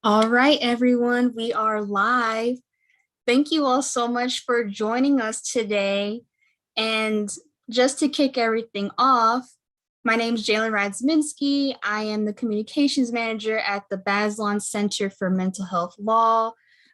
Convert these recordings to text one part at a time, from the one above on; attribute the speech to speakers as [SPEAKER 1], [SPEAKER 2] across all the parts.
[SPEAKER 1] All right, everyone, we are live. Thank you all so much for joining us today. And just to kick everything off, my name is Jalen Radzminski. I am the communications manager at the Bazelon Center for Mental Health Law.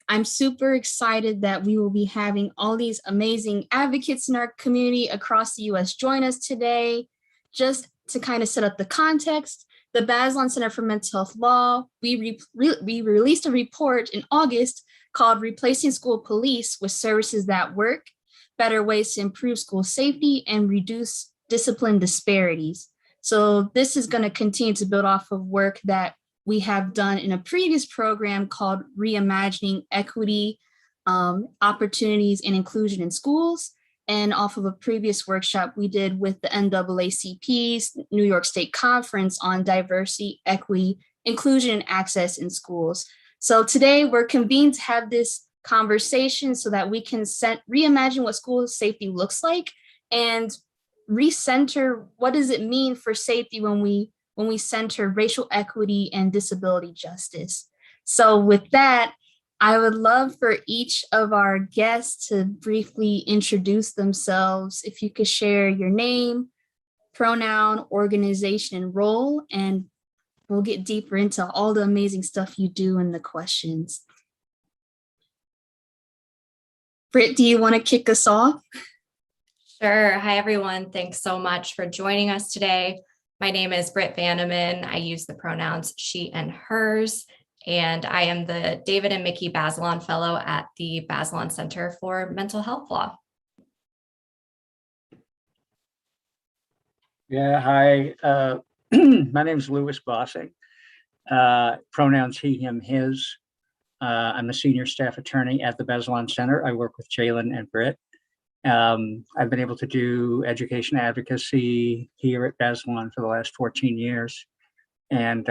[SPEAKER 1] I'm super excited that we will be having all these amazing advocates in our community across the US join us today. Just to kind of set up the context, the Bazelon Center for Mental Health Law, we released a report in August called Replacing School Police with Services That Work, Better Ways to Improve School Safety and Reduce Discipline Disparities. So this is going to continue to build off of work that we have done in a previous program called Reimagining Equity, Opportunities and Inclusion in Schools, and off of a previous workshop we did with the NAACP's New York State Conference on Diversity, Equity, Inclusion, and Access in Schools. So today we're convened to have this conversation so that we can reimagine what school safety looks like and recenter what does it mean for safety when we center racial equity and disability justice. So with that, I would love for each of our guests to briefly introduce themselves. If you could share your name, pronoun, organization, and role, and we'll get deeper into all the amazing stuff you do in the questions. Britt, do you want to kick us off?
[SPEAKER 2] Sure. Hi, everyone. Thanks so much for joining us today. My name is Britt Vandeman. I use the pronouns she and hers, and I am the David and Mickey Bazelon Fellow at the Bazelon Center for Mental Health Law.
[SPEAKER 3] Yeah, hi. My name is Louis Bossing. Pronouns he, him, his. I'm a senior staff attorney at the Bazelon Center. I work with Jalen and Britt. I've been able to do education advocacy here at Bazelon for the last 14 years. And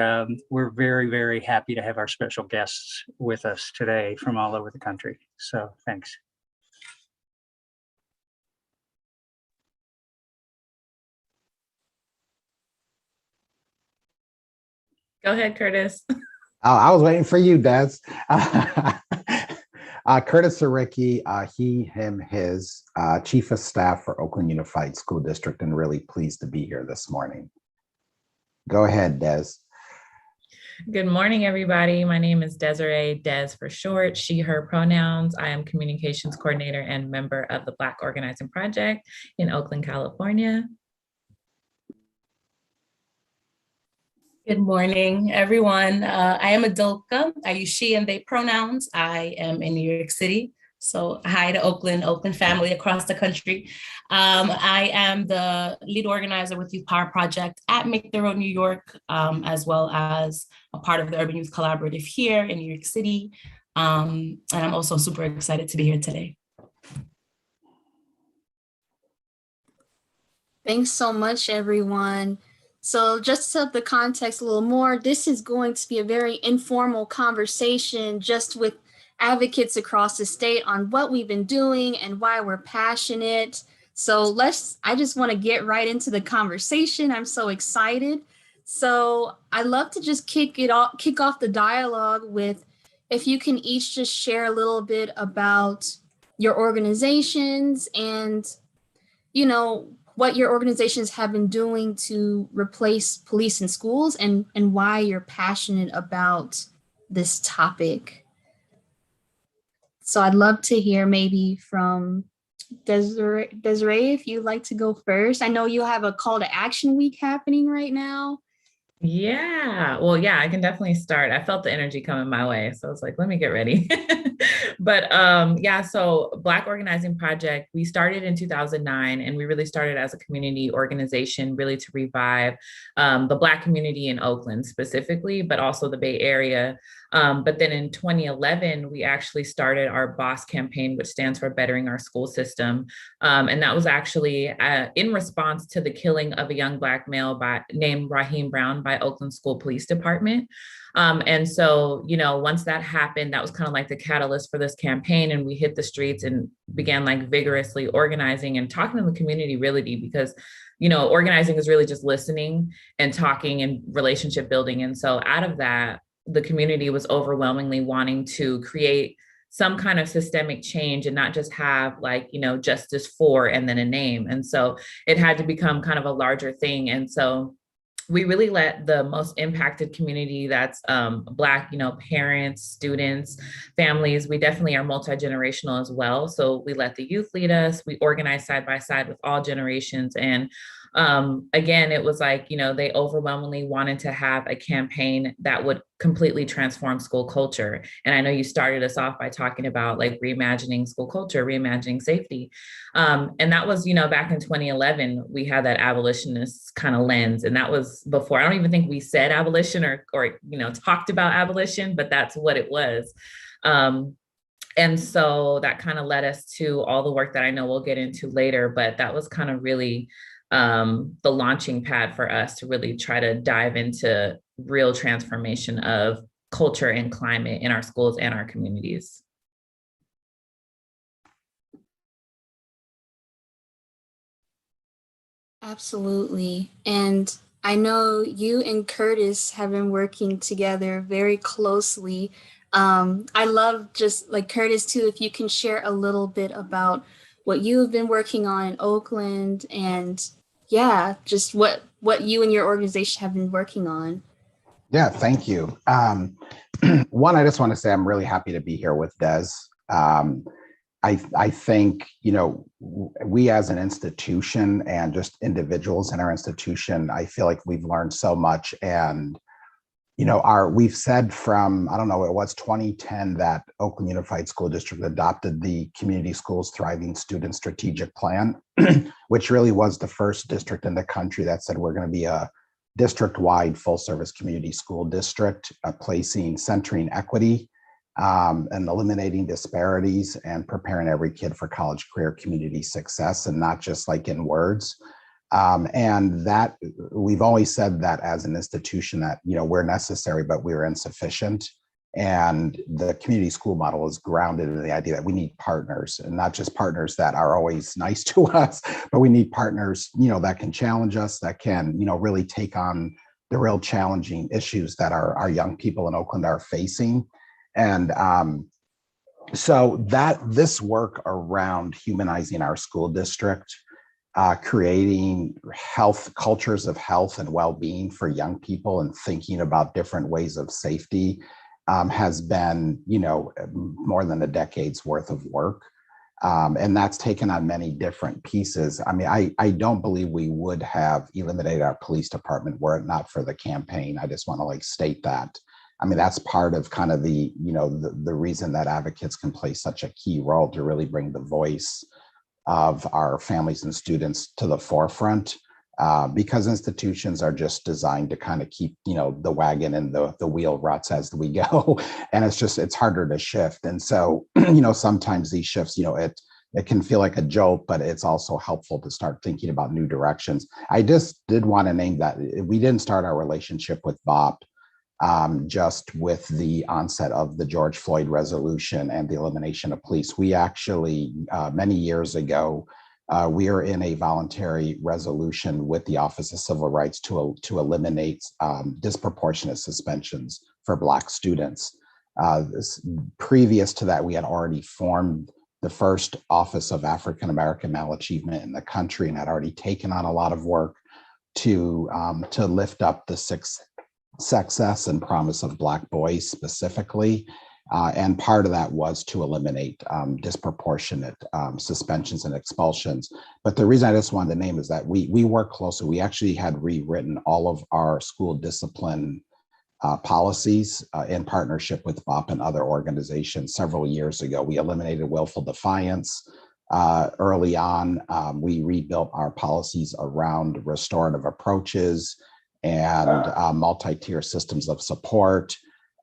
[SPEAKER 3] we're very, very happy to have our special guests with us today from all over the country. So thanks.
[SPEAKER 4] Go ahead, Curtis.
[SPEAKER 5] Oh, I was waiting for you, Des. Curtis Zaricki, he, him, his, Chief of Staff for Oakland Unified School District, and really pleased to be here this morning. Go ahead, Des.
[SPEAKER 4] Good morning, everybody. My name is Desiree, Des for short, she, her pronouns. I am communications coordinator and member of the Black Organizing Project in Oakland, California.
[SPEAKER 6] Good morning, everyone. I am Adolka. I use she and they pronouns. I am in New York City. So hi to Oakland family across the country. I am the lead organizer with Youth Power Project at Make the Road, New York, as well as a part of the Urban Youth Collaborative here in New York City. And I'm also super excited to be here today.
[SPEAKER 1] Thanks so much, everyone. So just to set up the context a little more, this is going to be a very informal conversation just with advocates across the state on what we've been doing and why we're passionate. So I just want to get right into the conversation. I'm so excited. So I'd love to just kick off the dialogue with, if you can each just share a little bit about your organizations and, what your organizations have been doing to replace police in schools and why you're passionate about this topic. So I'd love to hear maybe from Desiree, if you'd like to go first. I know you have a call to action week happening right now.
[SPEAKER 4] Yeah, well, yeah, I can definitely start. I felt the energy coming my way. So I was like, let me get ready. But yeah, so Black Organizing Project, we started in 2009, and we really started as a community organization, really to revive the Black community in Oakland specifically, but also the Bay Area. But then in 2011, we actually started our BOSS campaign, which stands for Bettering Our School System. And that was actually in response to the killing of a young Black male named Raheem Brown by Oakland School Police Department. And so, once that happened, that was kind of like the catalyst for this campaign. And we hit the streets and began like vigorously organizing and talking to the community really, because organizing is really just listening and talking and relationship building. And so out of that, the community was overwhelmingly wanting to create some kind of systemic change and not just have like, justice for and then a name. And so it had to become kind of a larger thing. And so we really let the most impacted community, that's Black, parents, students, families. We definitely are multi-generational as well. So we let the youth lead us. We organize side by side with all generations. And again, it was like, they overwhelmingly wanted to have a campaign that would completely transform school culture. And I know you started us off by talking about like reimagining school culture, reimagining safety. And that was, back in 2011, we had that abolitionist kind of lens. And that was before, I don't even think we said abolition or talked about abolition, but that's what it was. And so that kind of led us to all the work that I know we'll get into later, but that was kind of really the launching pad for us to really try to dive into real transformation of culture and climate in our schools and our communities.
[SPEAKER 1] Absolutely. And I know you and Curtis have been working together very closely. I love just like Curtis too, if you can share a little bit about what you have been working on in Oakland and yeah, just what you and your organization have been working on.
[SPEAKER 5] Yeah, thank you. One, I just want to say I'm really happy to be here with Des. I think, we as an institution and just individuals in our institution, I feel like we've learned so much. And, we've said from, I don't know, it was 2010 that Oakland Unified School District adopted the Community Schools Thriving Student Strategic Plan, which really was the first district in the country that said we're going to be a district-wide full-service community school district, centering equity, and eliminating disparities and preparing every kid for college, career, community success, and not just like in words. And that we've always said that as an institution that, we're necessary, but we're insufficient. And the community school model is grounded in the idea that we need partners, and not just partners that are always nice to us, but we need partners, that can challenge us, that can, really take on the real challenging issues that our young people in Oakland are facing. And so that this work around humanizing our school district, creating cultures of health and well-being for young people and thinking about different ways of safety has been, more than a decade's worth of work. And that's taken on many different pieces. I mean, I don't believe we would have eliminated our police department were it not for the campaign. I just want to state that. I mean, that's part of kind of the reason that advocates can play such a key role to really bring the voice of our families and students to the forefront, because institutions are just designed to kind of keep, the wagon and the wheel ruts as we go. And it's harder to shift. And so, sometimes these shifts, it can feel like a jolt, but it's also helpful to start thinking about new directions. I just did want to name that we didn't start our relationship with BOP just with the onset of the George Floyd resolution and the elimination of police. We actually, many years ago, we are in a voluntary resolution with the Office of Civil Rights to eliminate disproportionate suspensions for Black students. Previous to that, we had already formed the first Office of African American Malachievement in the country and had already taken on a lot of work to lift up the success and promise of Black boys specifically. And part of that was to eliminate disproportionate suspensions and expulsions. But the reason I just wanted to name is that we work closely. We actually had rewritten all of our school discipline policies in partnership with BOP and other organizations several years ago. We eliminated willful defiance. Early on, we rebuilt our policies around restorative approaches and multi-tier systems of support,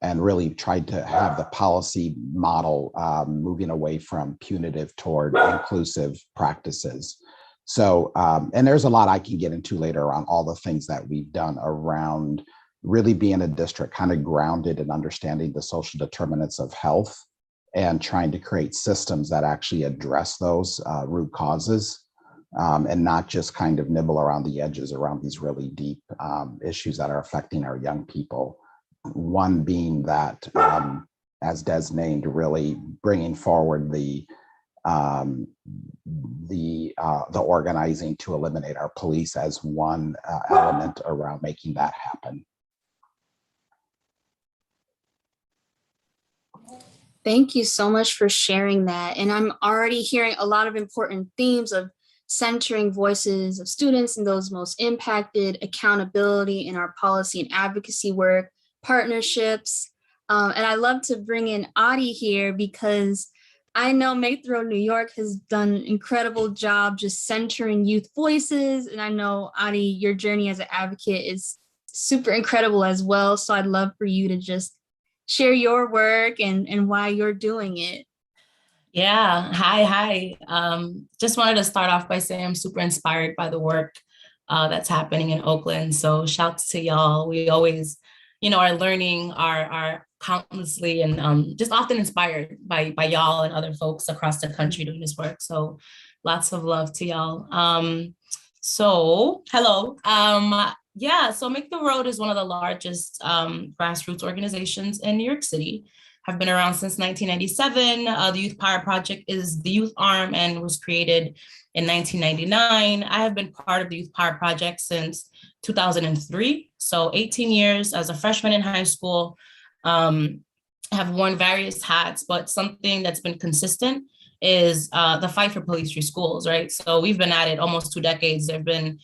[SPEAKER 5] and really tried to have the policy model moving away from punitive toward inclusive practices. So, and there's a lot I can get into later around all the things that we've done around really being a district kind of grounded in understanding the social determinants of health and trying to create systems that actually address those root causes. And not just kind of nibble around the edges around these really deep issues that are affecting our young people. One being that, as Des named, really bringing forward the organizing to eliminate our police as one element around making that happen.
[SPEAKER 1] Thank you so much for sharing that. And I'm already hearing a lot of important themes of centering voices of students and those most impacted, accountability in our policy and advocacy work, partnerships. And I love to bring in Adi here because I know Make the Road New York has done an incredible job just centering youth voices. And I know, Adi, your journey as an advocate is super incredible as well. So I'd love for you to just share your work and why you're doing it.
[SPEAKER 6] Yeah, hi. Just wanted to start off by saying I'm super inspired by the work that's happening in Oakland. So shouts to y'all. We always, are learning, are countlessly and just often inspired by y'all and other folks across the country doing this work. So lots of love to y'all. So hello. So Make the Road is one of the largest grassroots organizations in New York City. Have been around since 1997. The Youth Power Project is the youth arm and was created in 1999. I have been part of the Youth Power Project since 2003. So 18 years as a freshman in high school. Have worn various hats, but something that's been consistent is the fight for police-free schools, right? So we've been at it almost 2 decades. There have been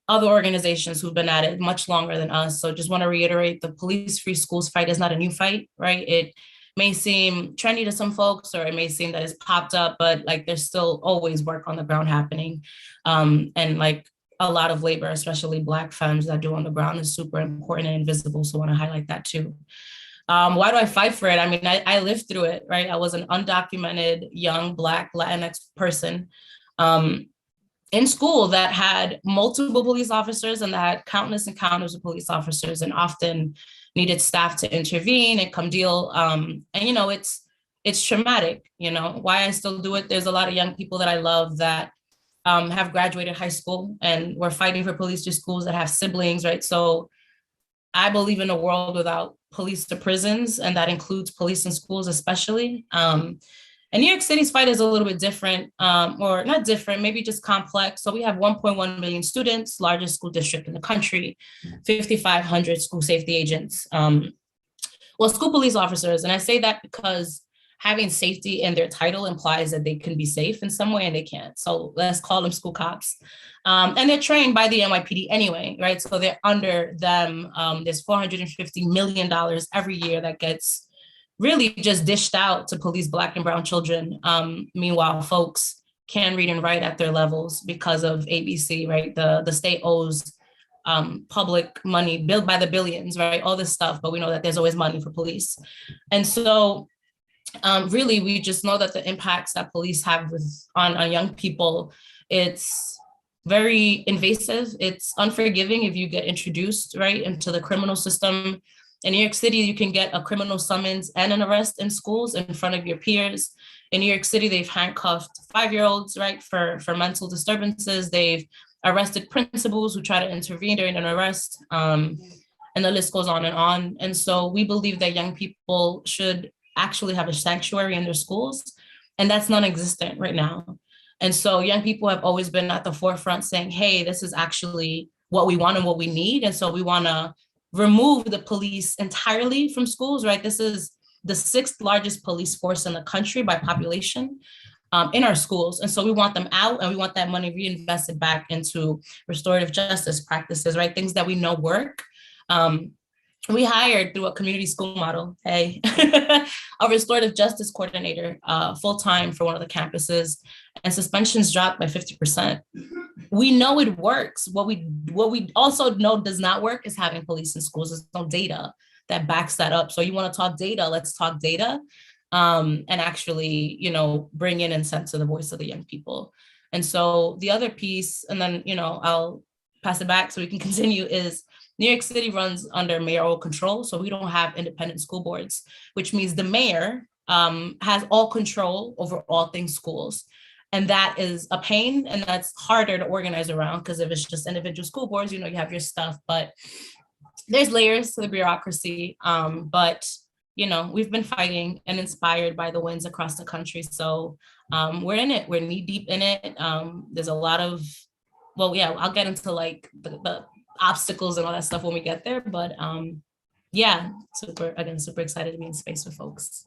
[SPEAKER 6] other organizations who've been at it much longer than us. So just want to reiterate, the police-free schools fight is not a new fight, right? It may seem trendy to some folks, or it may seem that it's popped up, but like there's still always work on the ground happening. And like a lot of labor, especially Black femmes that do on the ground, is super important and invisible. So I want to highlight that too. Why do I fight for it? I mean, I lived through it, right? I was an undocumented young Black Latinx person in school that had multiple police officers and that had countless encounters with police officers and often needed staff to intervene and come deal. And, it's traumatic, why I still do it. There's a lot of young people that I love that have graduated high school and we're fighting for police to schools that have siblings, right? So I believe in a world without police to prisons, and that includes police in schools especially. And New York City's fight is a little bit different, or not different, maybe just complex. So we have 1.1 million students, largest school district in the country, 5,500 school safety agents. School police officers. And I say that because having safety in their title implies that they can be safe in some way and they can't. So let's call them school cops. And they're trained by the NYPD anyway, right? So they're under them. There's $450 million every year that gets really just dished out to police Black and brown children. Meanwhile, folks can read and write at their levels because of ABC, right? The state owes public money billed by the billions, right? All this stuff, but we know that there's always money for police. And so really, we just know that the impacts that police have on young people, it's very invasive. It's unforgiving if you get introduced, right, into the criminal system. In New York City, you can get a criminal summons and an arrest in schools in front of your peers. In New York City, they've handcuffed 5-year-olds, right, for mental disturbances. They've arrested principals who try to intervene during an arrest. And the list goes on. And so we believe that young people should actually have a sanctuary in their schools. And that's non-existent right now. And so young people have always been at the forefront saying, hey, this is actually what we want and what we need. And so we want to remove the police entirely from schools, right? This is the 6th largest police force in the country by population in our schools. And so we want them out and we want that money reinvested back into restorative justice practices, right? Things that we know work. We hired through a community school model, a restorative justice coordinator full-time for one of the campuses, and suspensions dropped by 50%. We know it works. What we also know does not work is having police in schools. There's no data that backs that up. So you want to talk data, let's talk data, and actually, bring in and censor the voice of the young people. And so the other piece, and then, I'll pass it back so we can continue, is New York City runs under mayoral control. So we don't have independent school boards, which means the mayor has all control over all things schools. And that is a pain, and that's harder to organize around, because if it's just individual school boards, you have your stuff. But there's layers to the bureaucracy, but you know, we've been fighting and inspired by the wins across the country. So we're in it. We're knee deep in it. There's a lot of, well, yeah, I'll get into like the obstacles and all that stuff when we get there. But yeah, super excited to be in space with folks.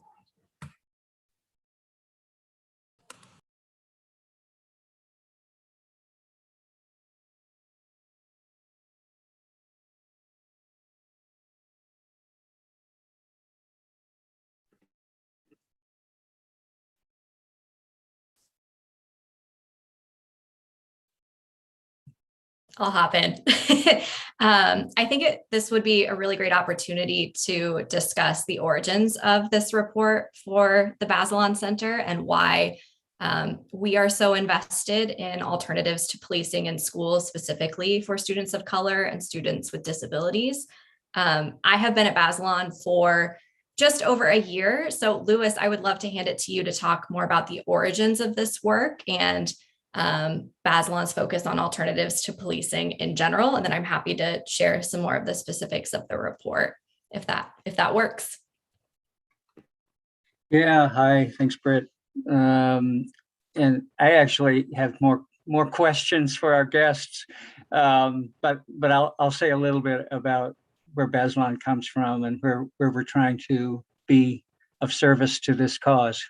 [SPEAKER 2] I'll hop in. I think this would be a really great opportunity to discuss the origins of this report for the Bazelon Center and why we are so invested in alternatives to policing in schools, specifically for students of color and students with disabilities. I have been at Bazelon for just over a year. So Louis, I would love to hand it to you to talk more about the origins of this work and Bazelon's focus on alternatives to policing in general. And then I'm happy to share some more of the specifics of the report, if that works.
[SPEAKER 3] Yeah, hi, thanks, Britt. And I actually have more questions for our guests, but I'll say a little bit about where Bazelon comes from and where we're trying to be of service to this cause.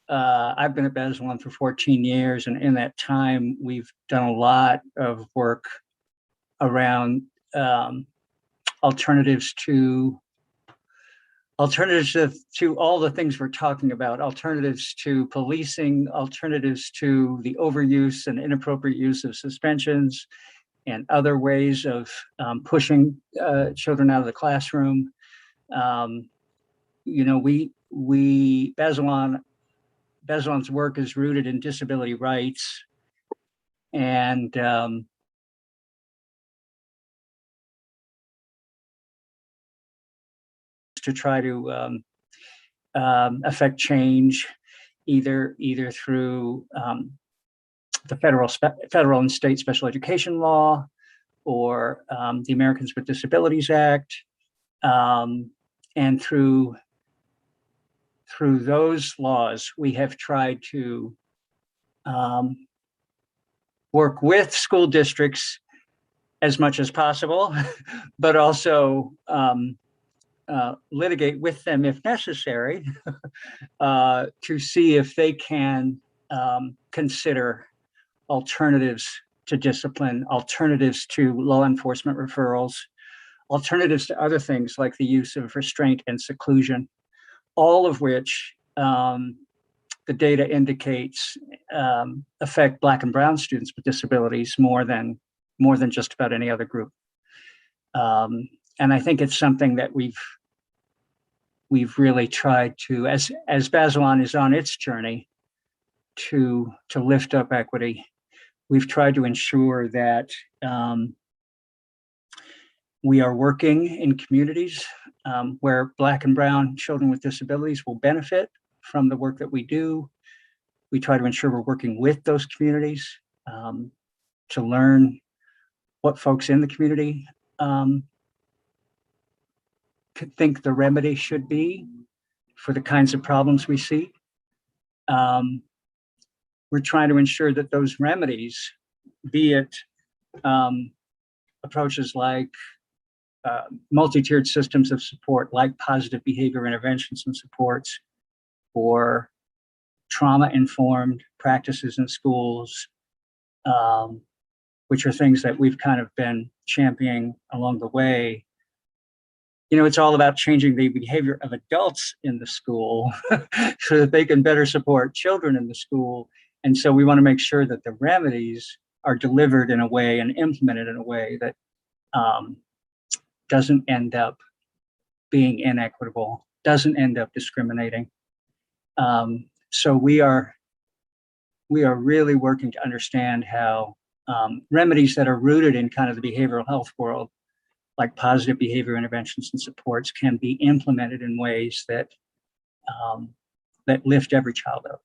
[SPEAKER 3] I've been at Bazelon for 14 years, and in that time, we've done a lot of work around alternatives to all the things we're talking about, alternatives to policing, alternatives to the overuse and inappropriate use of suspensions, and other ways of pushing children out of the classroom. You know, Bazelon's work is rooted in disability rights, and to try to affect change, either through the federal and state special education law, or the Americans with Disabilities Act, and through those laws, we have tried to work with school districts as much as possible, but also litigate with them if necessary to see if they can consider alternatives to discipline, alternatives to law enforcement referrals, alternatives to other things like the use of restraint and seclusion, all of which the data indicates affect Black and Brown students with disabilities more than just about any other group. And I think it's something that we've really tried to, as Bazelon is on its journey to lift up equity, we've tried to ensure that we are working in communities where Black and Brown children with disabilities will benefit from the work that we do. We try to ensure we're working with those communities to learn what folks in the community think the remedy should be for the kinds of problems we see. We're trying to ensure that those remedies, be it approaches like multi-tiered systems of support, like positive behavior interventions and supports, or trauma-informed practices in schools, which are things that we've kind of been championing along the way. You know, it's all about changing the behavior of adults in the school so that they can better support children in the school. And so we want to make sure that the remedies are delivered in a way and implemented in a way that doesn't end up being inequitable, doesn't end up discriminating. So we are really working to understand how remedies that are rooted in kind of the behavioral health world, like positive behavior interventions and supports, can be implemented in ways that that lift every child up.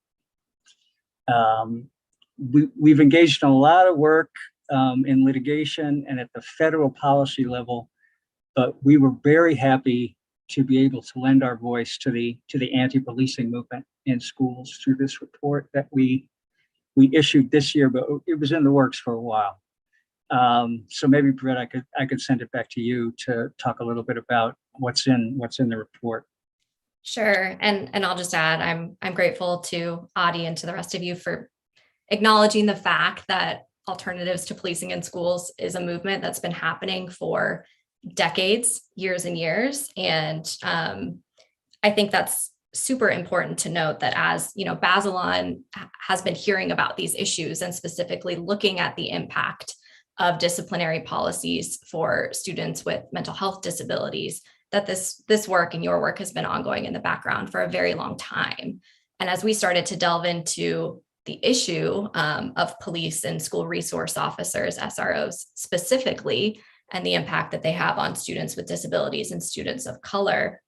[SPEAKER 3] We've engaged in a lot of work in litigation and at the federal policy level, but we were very happy to be able to lend our voice to the anti-policing movement in schools through this report that we issued this year, but it was in the works for a while. So maybe, Britt, I could send it back to you to talk a little bit about what's in the report.
[SPEAKER 2] Sure. And I'll just add, I'm grateful to Adi and to the rest of you for acknowledging the fact that alternatives to policing in schools is a movement that's been happening for decades, years and years. And I think that's super important to note that as you know, Bazelon has been hearing about these issues and specifically looking at the impact of disciplinary policies for students with mental health disabilities, that this work and your work has been ongoing in the background for a very long time. And as we started to delve into the issue of police and school resource officers, SROs specifically, and the impact that they have on students with disabilities and students of color,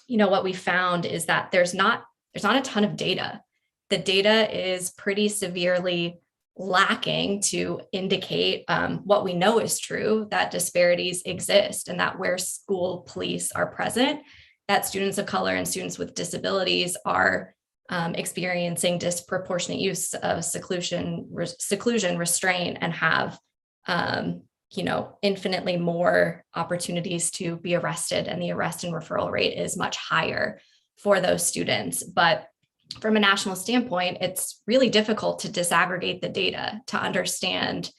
[SPEAKER 2] you know, what we found is that there's not a ton of data. The data is pretty severely lacking to indicate what we know is true, that disparities exist and that where school police are present, that students of color and students with disabilities are experiencing disproportionate use of seclusion, restraint, and have infinitely more opportunities to be arrested, and the arrest and referral rate is much higher for those students. But from a national standpoint, it's really difficult to disaggregate the data to understand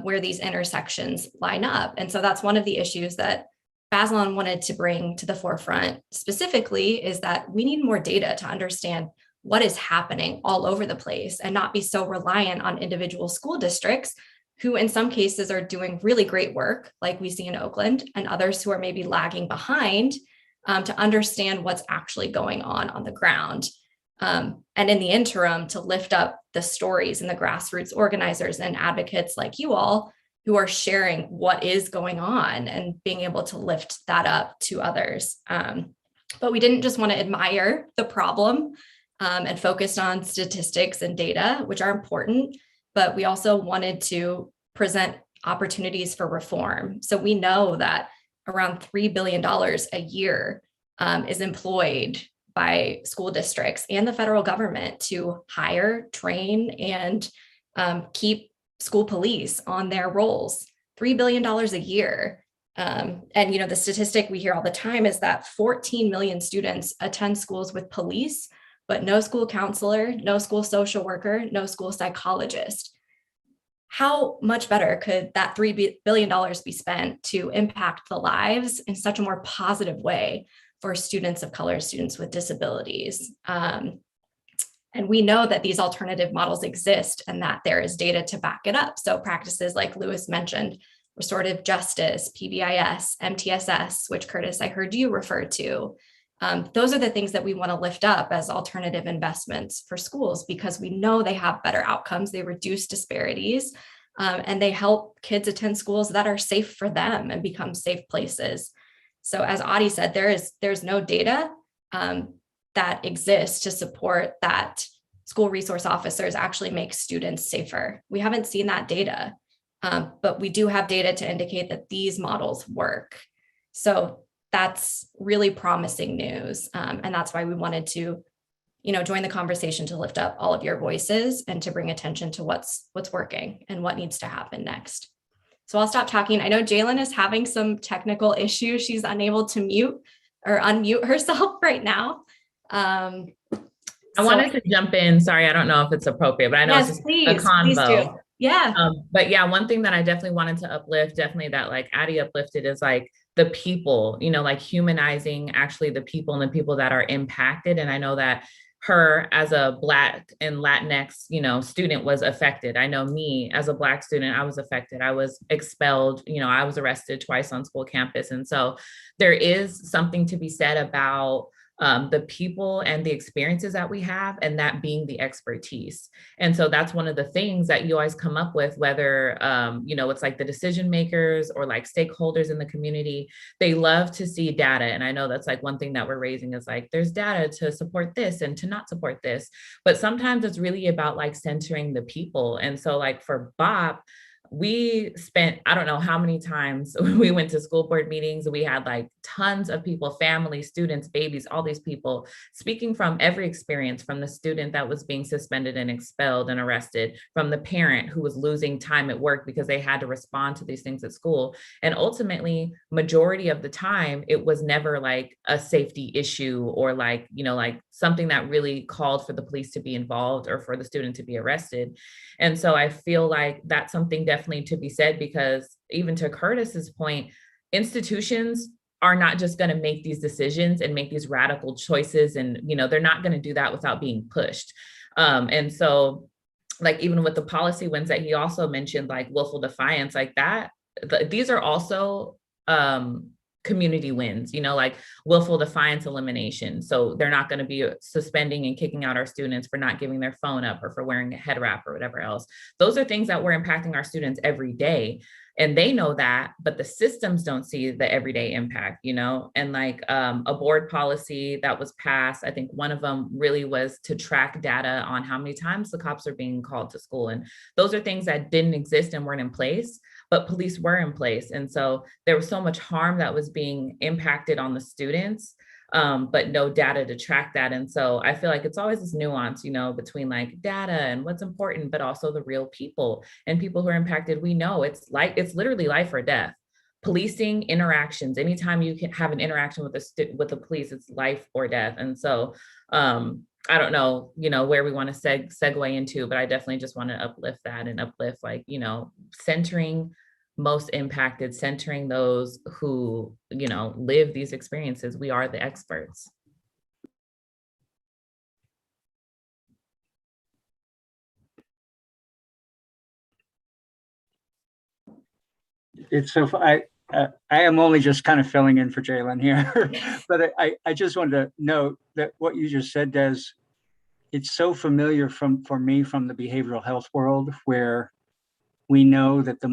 [SPEAKER 2] where these intersections line up. And so that's one of the issues that Bazelon wanted to bring to the forefront specifically, is that we need more data to understand what is happening all over the place and not be so reliant on individual school districts who in some cases are doing really great work, like we see in Oakland, and others who are maybe lagging behind to understand what's actually going on the ground. And in the interim, to lift up the stories and the grassroots organizers and advocates like you all who are sharing what is going on and being able to lift that up to others. But we didn't just want to admire the problem and focused on statistics and data, which are important, but we also wanted to present opportunities for reform. So we know that around $3 billion a year is employed by school districts and the federal government to hire, train, and keep school police on their roles. $3 billion a year. And the statistic we hear all the time is that 14 million students attend schools with police, but no school counselor, no school social worker, no school psychologist. How much better could that $3 billion be spent to impact the lives in such a more positive way for students of color, students with disabilities? And we know that these alternative models exist and that there is data to back it up. So practices like Lewis mentioned, restorative justice, PBIS, MTSS, which Curtis, I heard you refer to. Those are the things that we want to lift up as alternative investments for schools, because we know they have better outcomes, they reduce disparities, and they help kids attend schools that are safe for them and become safe places. So as Adi said, there's no data that exists to support that school resource officers actually make students safer. We haven't seen that data, but we do have data to indicate that these models work. So that's really promising news. And that's why we wanted to, join the conversation to lift up all of your voices and to bring attention to what's working and what needs to happen next. So I'll stop talking. I know Jalen is having some technical issues. She's unable to mute or unmute herself right now.
[SPEAKER 4] I wanted to jump in. Sorry, I don't know if it's appropriate, but I know it's
[SPEAKER 2] please,
[SPEAKER 4] a convo.
[SPEAKER 2] Please do. Yeah.
[SPEAKER 4] But yeah, one thing that I definitely wanted to uplift, definitely that like Addie uplifted, is like the people, like humanizing actually the people and the people that are impacted. And I know that her as a Black and Latinx, student was affected. I know me as a Black student, I was affected. I was expelled, I was arrested twice on school campus. And so there is something to be said about the people and the experiences that we have, and that being the expertise. And so that's one of the things that you always come up with, whether, it's like the decision makers or like stakeholders in the community, they love to see data. And I know that's like one thing that we're raising is like, there's data to support this and to not support this, but sometimes it's really about like centering the people. And so like for BOP, we spent, I don't know how many times we went to school board meetings. We had like tons of people, families, students, babies, all these people speaking from every experience, from the student that was being suspended and expelled and arrested, from the parent who was losing time at work because they had to respond to these things at school. And ultimately, majority of the time, it was never like a safety issue or like, you know, like something that really called for the police to be involved or for the student to be arrested. And so I feel like that's something definitely to be said, because even to Curtis's point, institutions are not just going to make these decisions and make these radical choices. And, you know, they're not going to do that without being pushed. And so like, even with the policy wins that he also mentioned, like willful defiance, like that, these are also community wins, you know, like willful defiance elimination. So they're not going to be suspending and kicking out our students for not giving their phone up or for wearing a head wrap or whatever else. Those are things that we're impacting our students every day. And they know that, but the systems don't see the everyday impact, you know. And like a board policy that was passed, I think one of them really was to track data on how many times the cops are being called to school. And those are things that didn't exist and weren't in place, but police were in place. And so there was so much harm that was being impacted on the students, but no data to track that. And so I feel like it's always this nuance, you know, between like data and what's important, but also the real people and people who are impacted. We know it's literally life or death. Policing interactions, anytime you can have an interaction with the police, it's life or death. And so I don't know, you know, where we want to segue into, but I definitely just want to uplift that and uplift, like, you know, centering most impacted, centering those who, you know, live these experiences. We are the experts.
[SPEAKER 3] It's so I am only just kind of filling in for Jalen here, but I just wanted to note that what you just said, Des, it's so familiar for me from the behavioral health world, where we know that the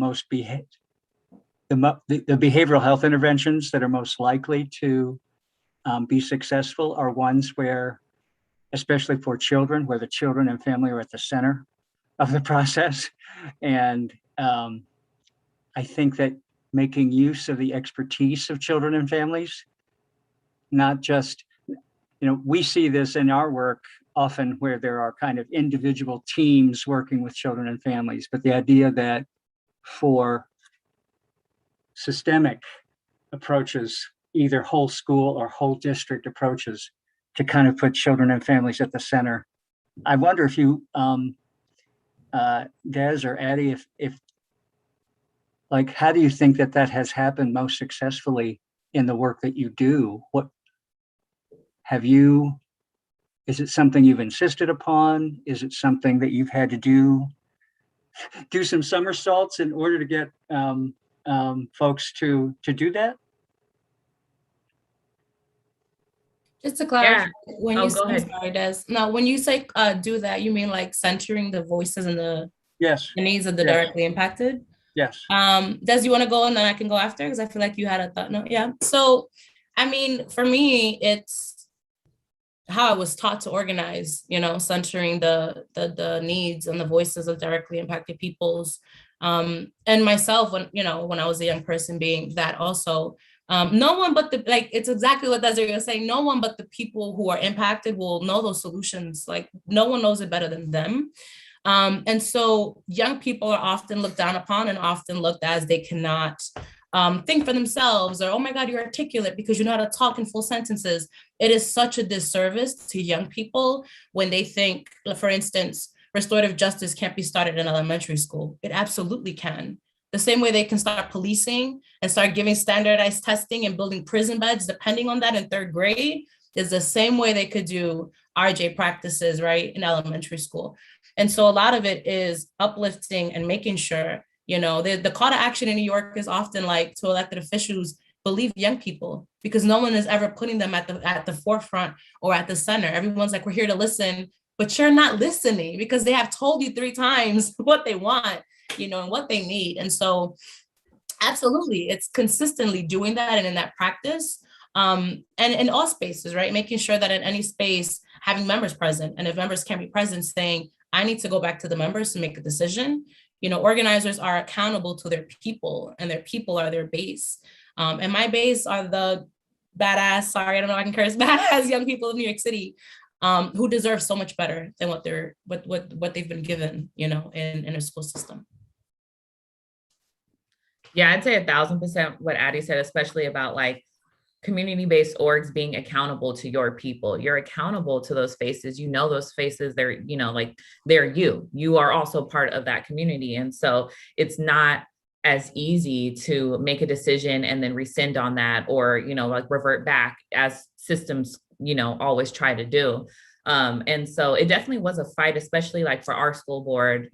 [SPEAKER 3] behavioral health interventions that are most likely to be successful are ones where, especially for children, where the children and family are at the center of the process. And I think that making use of the expertise of children and families, not just, you know, we see this in our work often where there are kind of individual teams working with children and families, but the idea that for systemic approaches, either whole school or whole district approaches, to kind of put children and families at the center. I wonder if you, Des or Addie, if like, how do you think that has happened most successfully in the work that you do? What have you, is it something you've insisted upon? Is it something that you've had to do some somersaults in order to get folks to do that?
[SPEAKER 6] Just to clarify,
[SPEAKER 4] Yeah.
[SPEAKER 6] when
[SPEAKER 4] Oh,
[SPEAKER 6] you
[SPEAKER 4] go ahead.
[SPEAKER 6] sorry, Des. No, when you say do that, you mean like centering the voices and the
[SPEAKER 3] Yes.
[SPEAKER 6] needs of the
[SPEAKER 3] Yes.
[SPEAKER 6] directly impacted?
[SPEAKER 3] Yes.
[SPEAKER 6] Des, you want to go and then I can go after, because I feel like you had a thought. No, yeah. So, I mean, for me, it's how I was taught to organize, you know, centering the needs and the voices of directly impacted peoples. And myself, when I was a young person, being that also, no one but it's exactly what Desiree was saying. No one but the people who are impacted will know those solutions. Like, no one knows it better than them. And so young people are often looked down upon and often looked as they cannot think for themselves, or, oh my God, you're articulate because you know how to talk in full sentences. It is such a disservice to young people when they think, for instance, restorative justice can't be started in elementary school. It absolutely can. The same way they can start policing and start giving standardized testing and building prison beds, depending on that, in third grade, is the same way they could do RJ practices, right, in elementary school. And so a lot of it is uplifting and making sure, you know, the call to action in New York is often like, to elected officials, believe young people, because no one is ever putting them at the forefront or at the center. Everyone's like, we're here to listen, but you're not listening because they have told you 3 times what they want, you know, and what they need. And so absolutely, it's consistently doing that and in that practice. And in all spaces, right? Making sure that in any space, having members present, and if members can't be present, saying, I need to go back to the members to make a decision. Organizers are accountable to their people, and their people are their base. And my base are the badass, sorry, I don't know if I can curse, badass young people of New York City, who deserve so much better than what they've been given, in a school system.
[SPEAKER 4] Yeah, I'd say 1,000% what Addie said, especially about like community-based orgs being accountable to your people. You're accountable to those faces. Those faces, they're, like they're you are also part of that community. And so it's not as easy to make a decision and then rescind on that, or, like revert back as systems, always try to do. And so it definitely was a fight, especially like for our school board,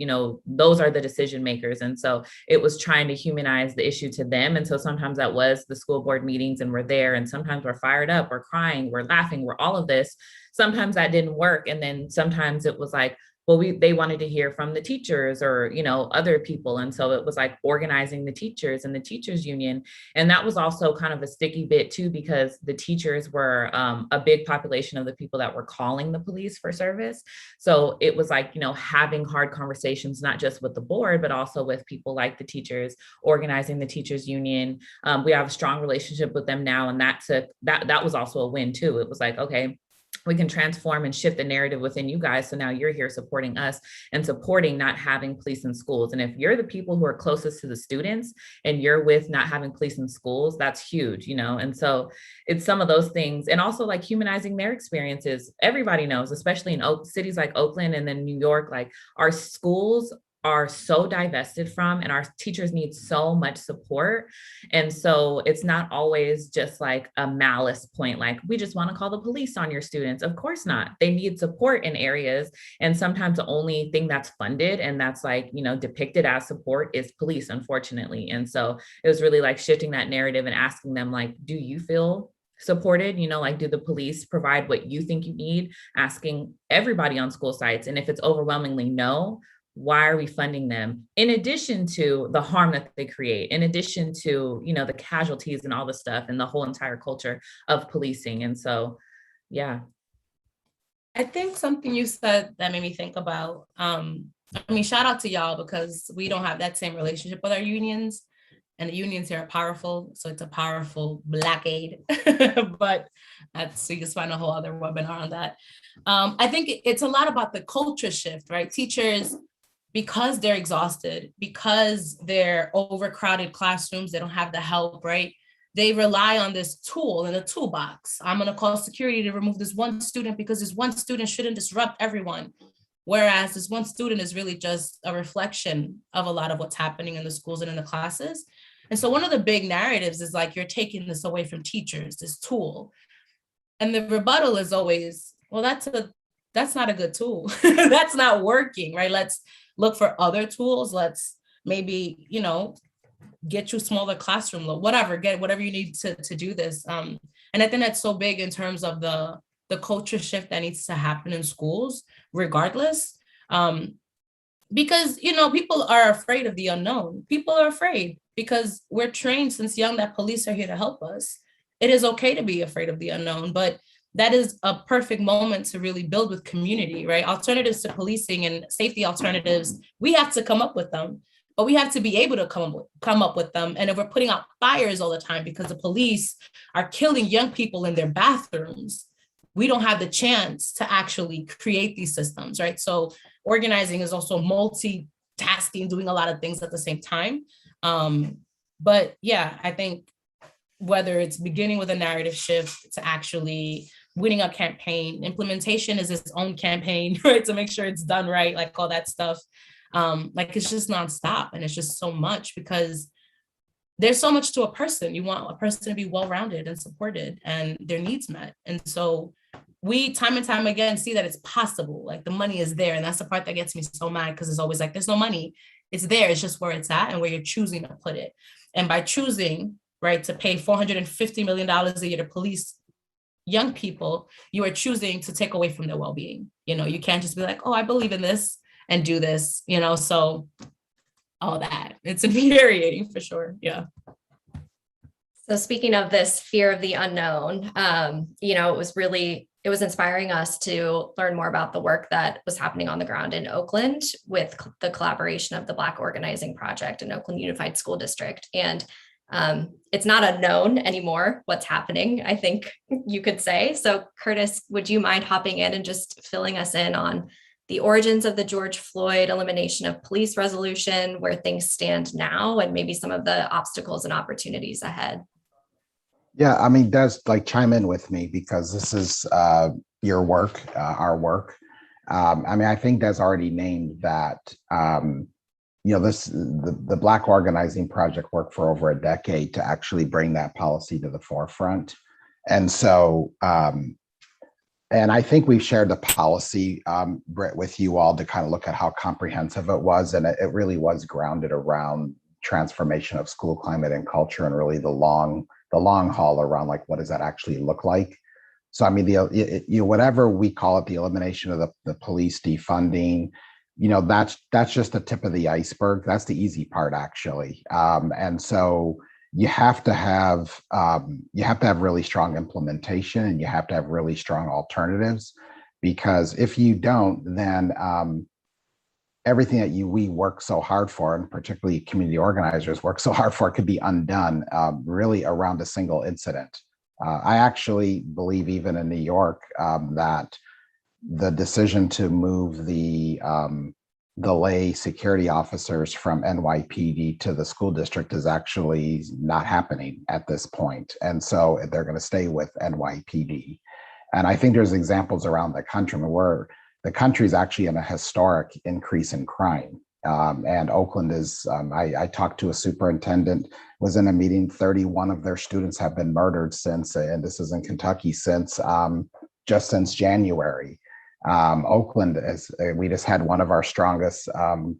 [SPEAKER 4] those are the decision makers. And so it was trying to humanize the issue to them. And so sometimes that was the school board meetings, and we're there, and sometimes we're fired up, we're crying, we're laughing, we're all of this. Sometimes that didn't work. And then sometimes it was like, well, they wanted to hear from the teachers or, other people. And so it was like organizing the teachers and the teachers union. And that was also kind of a sticky bit too, because the teachers were a big population of the people that were calling the police for service. So it was like, having hard conversations, not just with the board, but also with people like the teachers, organizing the teachers union. We have a strong relationship with them now. And that was also a win too. It was like, okay, we can transform and shift the narrative within you guys. So now you're here supporting us and supporting not having police in schools. And if you're the people who are closest to the students and you're with not having police in schools, that's huge, And so it's some of those things. And also like humanizing their experiences. Everybody knows, especially in cities like Oakland and then New York, like our schools are so divested from, and our teachers need so much support. And so it's not always just like a malice point, like we just want to call the police on your students. Of course not. They need support in areas. And sometimes the only thing that's funded and that's like, depicted as support is police, unfortunately. And so it was really like shifting that narrative and asking them like, do you feel supported? Like, do the police provide what you think you need? Asking everybody on school sites. And if it's overwhelmingly no, why are we funding them? In addition to the harm that they create, in addition to, the casualties and all the stuff and the whole entire culture of policing. And so, yeah.
[SPEAKER 6] I think something you said that made me think about, shout out to y'all, because we don't have that same relationship with our unions, and the unions here are powerful. So it's a powerful blockade, but we just find a whole other webinar on that. I think it's a lot about the culture shift, right? Teachers, because they're exhausted, because they're overcrowded classrooms, they don't have the help, right? They rely on this tool in a toolbox. I'm gonna call security to remove this one student because this one student shouldn't disrupt everyone. Whereas this one student is really just a reflection of a lot of what's happening in the schools and in the classes. And so one of the big narratives is like, you're taking this away from teachers, this tool. And the rebuttal is always, well, that's not a good tool. That's not working, right? Let's look for other tools. Let's maybe, get you smaller classroom, whatever, get whatever you need to do this. And I think that's so big in terms of the culture shift that needs to happen in schools, regardless. Because, people are afraid of the unknown. People are afraid because we're trained since young that police are here to help us. It is okay to be afraid of the unknown, but that is a perfect moment to really build with community, right? Alternatives to policing and safety alternatives, we have to come up with them, but we have to be able to come up with them. And if we're putting out fires all the time because the police are killing young people in their bathrooms, we don't have the chance to actually create these systems, right? So organizing is also multitasking, doing a lot of things at the same time. But yeah, I think whether it's beginning with a narrative shift to actually winning a campaign, implementation is its own campaign, right? To make sure it's done right, like all that stuff. It's just nonstop, and it's just so much because there's so much to a person. You want a person to be well-rounded and supported and their needs met. And so we time and time again see that it's possible, like the money is there. And that's the part that gets me so mad, because it's always like, there's no money. It's there, it's just where it's at and where you're choosing to put it. And by choosing, right, to pay $450 million a year to police young people, you are choosing to take away from their well-being. You can't just be like, oh, I believe in this and do this, so all that. It's infuriating for sure. Yeah.
[SPEAKER 2] So speaking of this fear of the unknown, it it was inspiring us to learn more about the work that was happening on the ground in Oakland with the collaboration of the Black Organizing Project and Oakland Unified School District. And it's not unknown anymore what's happening, I think you could say. So Curtis, would you mind hopping in and just filling us in on the origins of the George Floyd elimination of police resolution, where things stand now, and maybe some of the obstacles and opportunities ahead?
[SPEAKER 5] Yeah, I mean, Des, like chime in with me because this is your work, our work. I mean, I think Des already named that, the Black Organizing Project worked for over a decade to actually bring that policy to the forefront. And so, and I think we've shared the policy, Britt, with you all to kind of look at how comprehensive it was. And it really was grounded around transformation of school climate and culture, and really the long haul around like, what does that actually look like? So, I mean, whatever we call it, the elimination of the police defunding, that's just the tip of the iceberg. That's the easy part, actually. And so you have to have really strong implementation, and you have to have really strong alternatives, because if you don't, then everything that we work so hard for, and particularly community organizers work so hard for, could be undone really around a single incident. I actually believe, even in New York, that the decision to move the lay security officers from NYPD to the school district is actually not happening at this point. And so they're going to stay with NYPD. And I think there's examples around the country where the country is actually in a historic increase in crime. And Oakland is, I talked to a superintendent, was in a meeting, 31 of their students have been murdered since, and this is in Kentucky, since just since January. Oakland, we just had one of our strongest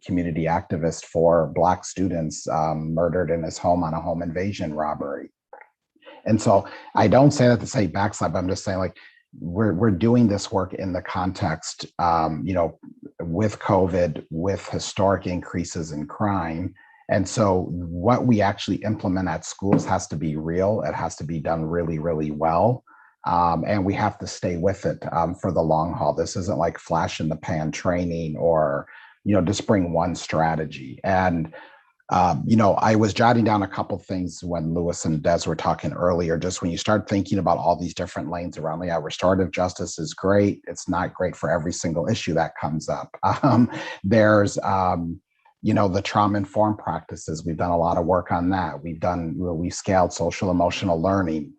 [SPEAKER 5] community activists for Black students murdered in his home on a home invasion robbery. And so I don't say that to say backslide, but I'm just saying, like, we're doing this work in the context, with COVID, with historic increases in crime. And so what we actually implement at schools has to be real. It has to be done really, really well. And we have to stay with it for the long haul. This isn't like flash in the pan training or, just bring one strategy. And, I was jotting down a couple things when Lewis and Des were talking earlier, just when you start thinking about all these different lanes around, restorative justice is great. It's not great for every single issue that comes up. There's, the trauma-informed practices. We've done a lot of work on that. We've scaled social emotional learning.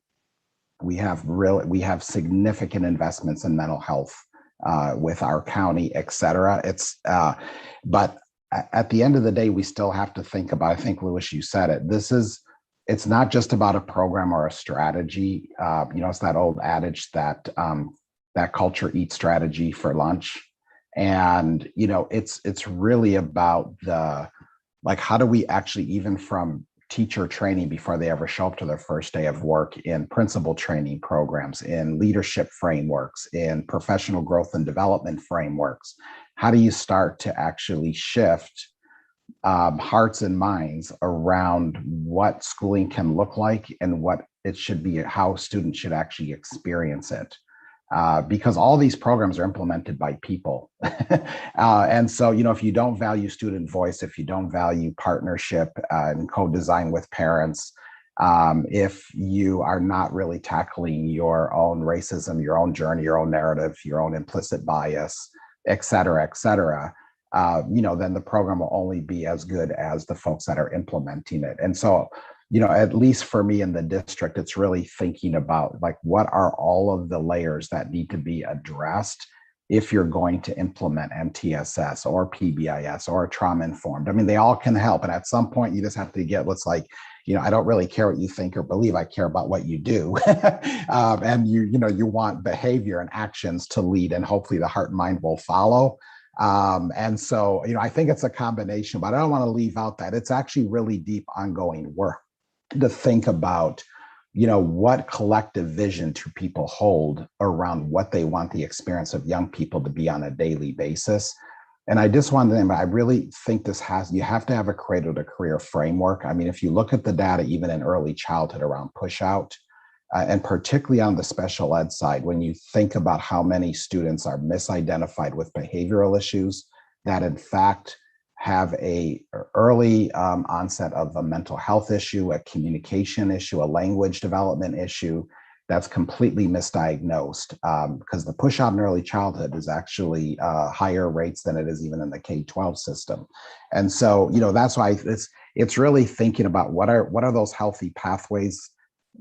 [SPEAKER 5] We have significant investments in mental health with our county, et cetera. But at the end of the day, we still have to think about, I think, Lewis, you said it, it's not just about a program or a strategy. It's that old adage that that culture eats strategy for lunch. And, it's really about how do we actually, even from teacher training before they ever show up to their first day of work, in principal training programs, in leadership frameworks, in professional growth and development frameworks, how do you start to actually shift hearts and minds around what schooling can look like and what it should be, how students should actually experience it? Because all these programs are implemented by people. And so, if you don't value student voice, if you don't value partnership and co-design with parents, if you are not really tackling your own racism, your own journey, your own narrative, your own implicit bias, et cetera, then the program will only be as good as the folks that are implementing it. And so, at least for me in the district, it's really thinking about what are all of the layers that need to be addressed if you're going to implement MTSS or PBIS or trauma-informed. I mean, they all can help. And at some point you just have to get what's I don't really care what you think or believe. I care about what you do. And you want behavior and actions to lead, and hopefully the heart and mind will follow. And so, I think it's a combination, but I don't want to leave out that it's actually really deep ongoing work to think about, what collective vision do people hold around what they want the experience of young people to be on a daily basis. And I just wanted to, I really think you have to have a cradle to career framework. I mean, if you look at the data, even in early childhood around push out, and particularly on the special ed side, when you think about how many students are misidentified with behavioral issues that in fact have a early onset of a mental health issue, a communication issue, a language development issue that's completely misdiagnosed, because the push out in early childhood is actually higher rates than it is even in the K-12 system. And so, that's why it's really thinking about what are those healthy pathways,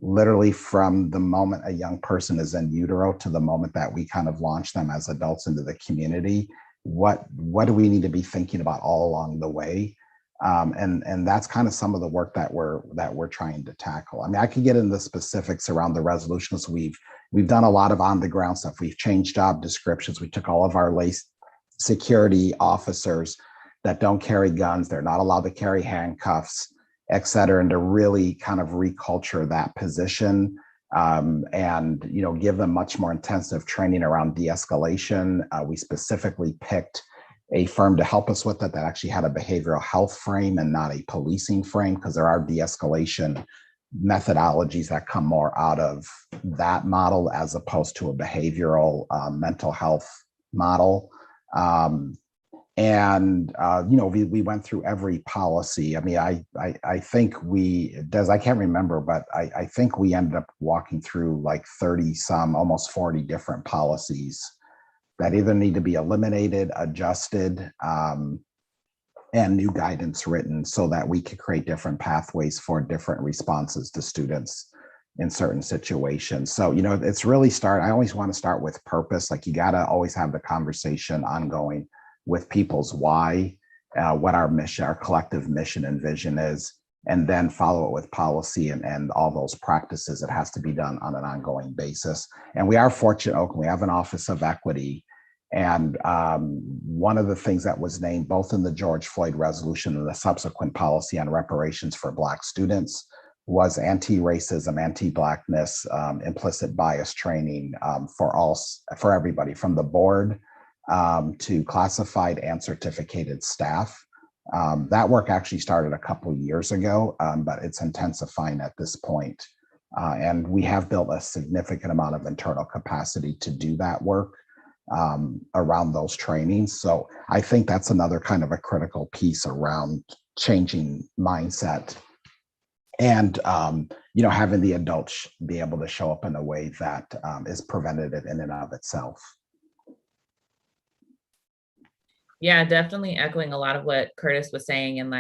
[SPEAKER 5] literally from the moment a young person is in utero to the moment that we kind of launch them as adults into the community. What do we need to be thinking about all along the way? And that's kind of some of the work that we're trying to tackle. I mean, I could get into the specifics around the resolutions. We've done a lot of on the ground stuff. We've changed job descriptions. We took all of our security officers that don't carry guns, they're not allowed to carry handcuffs, et cetera, and to really kind of reculture that position, and give them much more intensive training around de-escalation. We specifically picked a firm to help us with that actually had a behavioral health frame and not a policing frame, because there are de-escalation methodologies that come more out of that model as opposed to a behavioral mental health model. We went through every policy. I mean, I think I can't remember, but I think we ended up walking through like 30 some, almost 40 different policies that either need to be eliminated, adjusted, and new guidance written so that we could create different pathways for different responses to students in certain situations. So, it's really I always want to start with purpose. Like, you got to always have the conversation ongoing with people's why, what our mission, our collective mission and vision is, and then follow it with policy and all those practices. It has to be done on an ongoing basis. And we are fortunate, Oakland, we have an Office of Equity. And one of the things that was named both in the George Floyd resolution and the subsequent policy on reparations for Black students was anti-racism, anti-Blackness, implicit bias training for everybody, from the board to classified and certificated staff. That work actually started a couple of years ago, but it's intensifying at this point. And we have built a significant amount of internal capacity to do that work around those trainings. So I think that's another kind of a critical piece around changing mindset and, having the adults be able to show up in a way that is preventative in and of itself.
[SPEAKER 4] Yeah, definitely echoing a lot of what Curtis was saying. And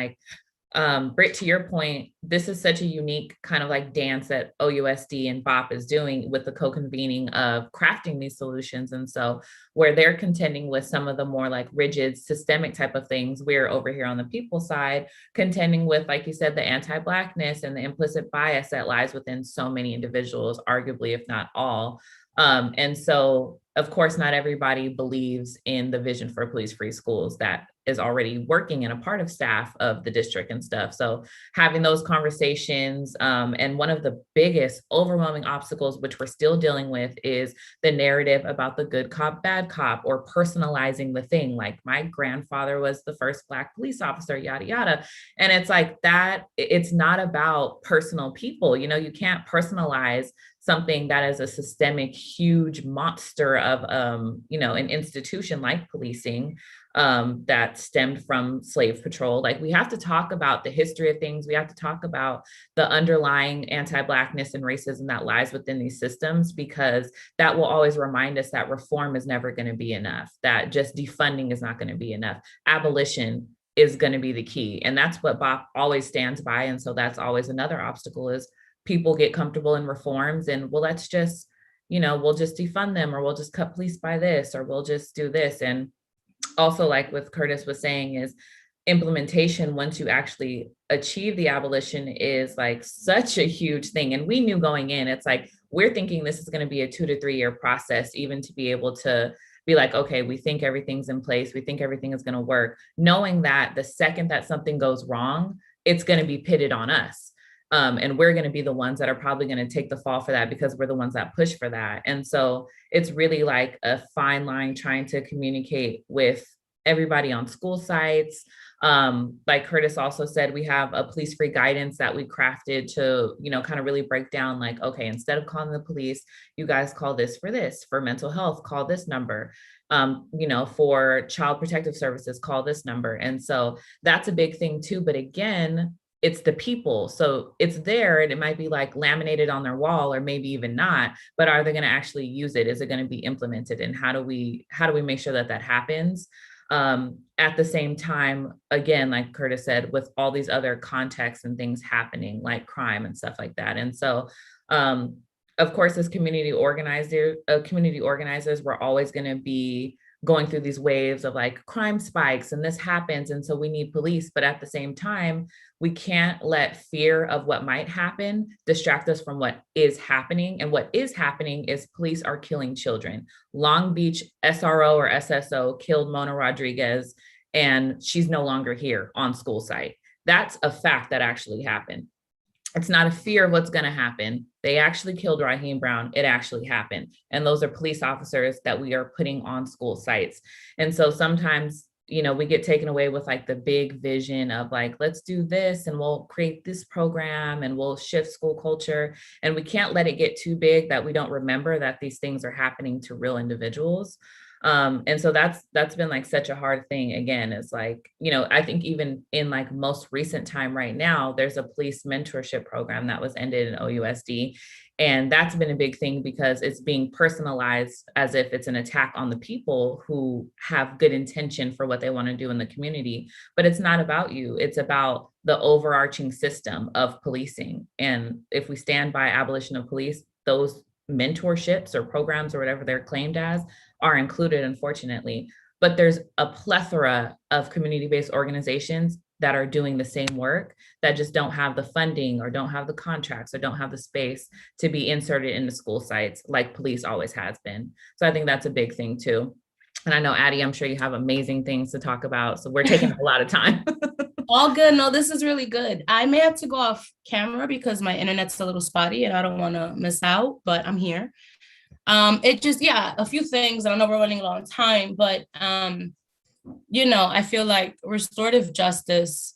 [SPEAKER 4] Britt, to your point, this is such a unique kind of like dance that OUSD and BOP is doing with the co-convening of crafting these solutions. And so where they're contending with some of the more like rigid systemic type of things, we're over here on the people side contending with, like you said, the anti-Blackness and the implicit bias that lies within so many individuals, arguably, if not all. And so, of course, not everybody believes in the vision for police-free schools that is already working and a part of staff of the district and stuff. So having those conversations, and one of the biggest overwhelming obstacles, which we're still dealing with, is the narrative about the good cop, bad cop, or personalizing the thing. Like, my grandfather was the first Black police officer, yada, yada. And it's like that, it's not about personal people. You can't personalize something that is a systemic, huge monster of, an institution like policing that stemmed from slave patrol. Like, we have to talk about the history of things. We have to talk about the underlying anti-Blackness and racism that lies within these systems, because that will always remind us that reform is never going to be enough, that just defunding is not going to be enough. Abolition is going to be the key. And that's what BOP always stands by. And so that's always another obstacle, is people get comfortable in reforms and, well, let's just, we'll just defund them, or we'll just cut police by this, or we'll just do this. And also, like what Curtis was saying, is implementation, once you actually achieve the abolition, is like such a huge thing. And we knew going in, it's like, we're thinking this is going to be a 2 to 3 year process, even to be able to be like, okay, we think everything's in place, we think everything is going to work, knowing that the second that something goes wrong, it's going to be pitted on us. And we're going to be the ones that are probably going to take the fall for that, because we're the ones that push for that. And so it's really like a fine line trying to communicate with everybody on school sites, Like Curtis also said, we have a police free guidance that we crafted to, kind of really break down like, okay, instead of calling the police, you guys call this, for mental health, call this number. For child protective services, call this number. And so that's a big thing too. But again, it's the people. So it's there and it might be like laminated on their wall or maybe even not, but are they going to actually use it? Is it going to be implemented? And how do we make sure that happens? At the same time, again, like Curtis said, with all these other contexts and things happening like crime and stuff like that. And so, of course, as community organizers, we're always going to be going through these waves of like crime spikes and this happens. And so we need police. But at the same time, we can't let fear of what might happen distract us from what is happening. And what is happening is police are killing children. Long Beach SRO or SSO killed Mona Rodriguez, and she's no longer here on school site. That's a fact that actually happened. It's not a fear of what's going to happen. They actually killed Raheem Brown. It actually happened. And those are police officers that we are putting on school sites. And so sometimes, we get taken away with like the big vision of like, let's do this and we'll create this program and we'll shift school culture. And we can't let it get too big that we don't remember that these things are happening to real individuals. And so that's been like such a hard thing. Again, is like, I think even in like most recent time right now, there's a police mentorship program that was ended in OUSD. And that's been a big thing because it's being personalized as if it's an attack on the people who have good intention for what they want to do in the community. But it's not about you. It's about the overarching system of policing. And if we stand by abolition of police, those mentorships or programs or whatever they're claimed as are included, unfortunately. But there's a plethora of community-based organizations that are doing the same work that just don't have the funding or don't have the contracts or don't have the space to be inserted into school sites like police always has been. So I think that's a big thing too. And I know, Addie, I'm sure you have amazing things to talk about. So we're taking a lot of time.
[SPEAKER 6] All good. No, this is really good. I may have to go off camera because my internet's a little spotty and I don't want to miss out, but I'm here. A few things. I know we're running low on time, but I feel like restorative justice,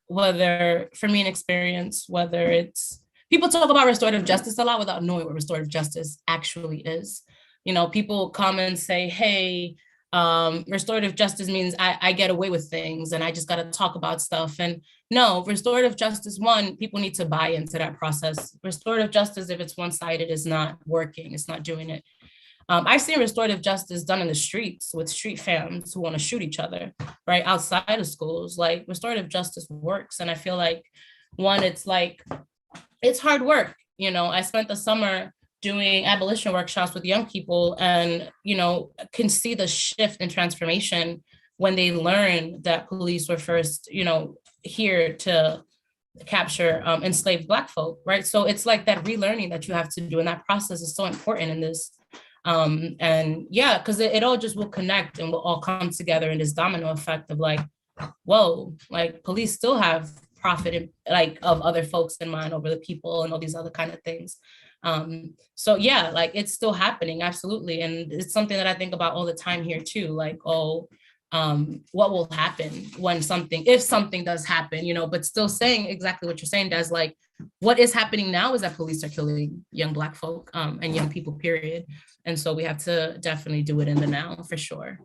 [SPEAKER 6] whether for me an experience, whether it's people talk about restorative justice a lot without knowing what restorative justice actually is. People come and say, hey, restorative justice means I get away with things and I just got to talk about stuff. And no, restorative justice, one, people need to buy into that process. Restorative justice, if it's one-sided, is not working. It's not doing it. I've seen restorative justice done in the streets with street fams who want to shoot each other, right, outside of schools. Like restorative justice works. And I feel like, one, it's hard work. I spent the summer doing abolition workshops with young people and, can see the shift and transformation when they learn that police were first, here to capture enslaved Black folk, right? So it's like that relearning that you have to do, and that process is so important in this. Because it all just will connect and will all come together in this domino effect of like, whoa, like police still have profit of other folks in mind over the people and all these other kind of things. It's still happening, absolutely. And it's something that I think about all the time here too, like, what will happen if something does happen, but still saying exactly what you're saying, Des, like what is happening now is that police are killing young Black folk and young people, period. And so we have to definitely do it in the now for sure.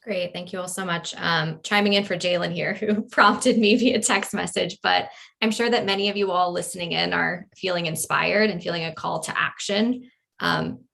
[SPEAKER 2] Great. Thank you all so much. Chiming in for Jalen here, who prompted me via text message, but I'm sure that many of you all listening in are feeling inspired and feeling a call to action.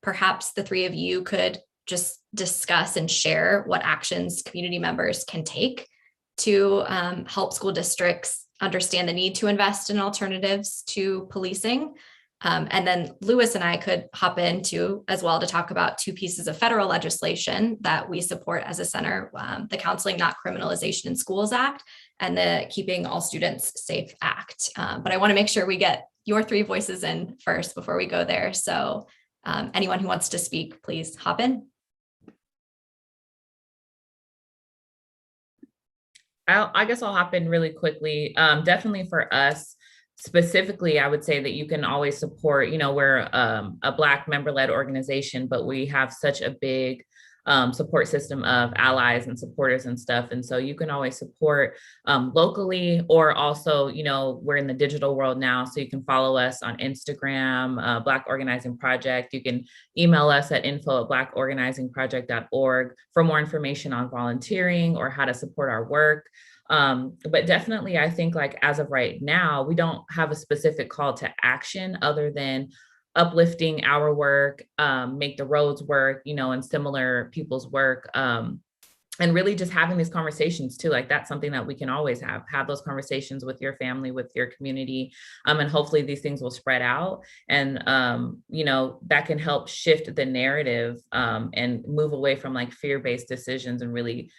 [SPEAKER 2] Perhaps the three of you could just discuss and share what actions community members can take to help school districts understand the need to invest in alternatives to policing. And then Lewis and I could hop into as well to talk about two pieces of federal legislation that we support as a center, the Counseling Not Criminalization in Schools Act and the Keeping All Students Safe Act. But I want to make sure we get your three voices in first before we go there. So anyone who wants to speak, please hop in.
[SPEAKER 4] I guess I'll hop in really quickly. Definitely for us, specifically, I would say that you can always support, we're a Black member-led organization, but we have such a big support system of allies and supporters and stuff. And so you can always support locally, or also, we're in the digital world now, so you can follow us on Instagram, Black Organizing Project. You can email us at info@blackorganizingproject.org for more information on volunteering or how to support our work. But definitely, I think like as of right now, we don't have a specific call to action other than uplifting our work, make the roads work, and similar people's work. And really just having these conversations too, like that's something that we can always have those conversations with your family, with your community. And hopefully these things will spread out, and, that can help shift the narrative, and move away from like fear-based decisions, and really,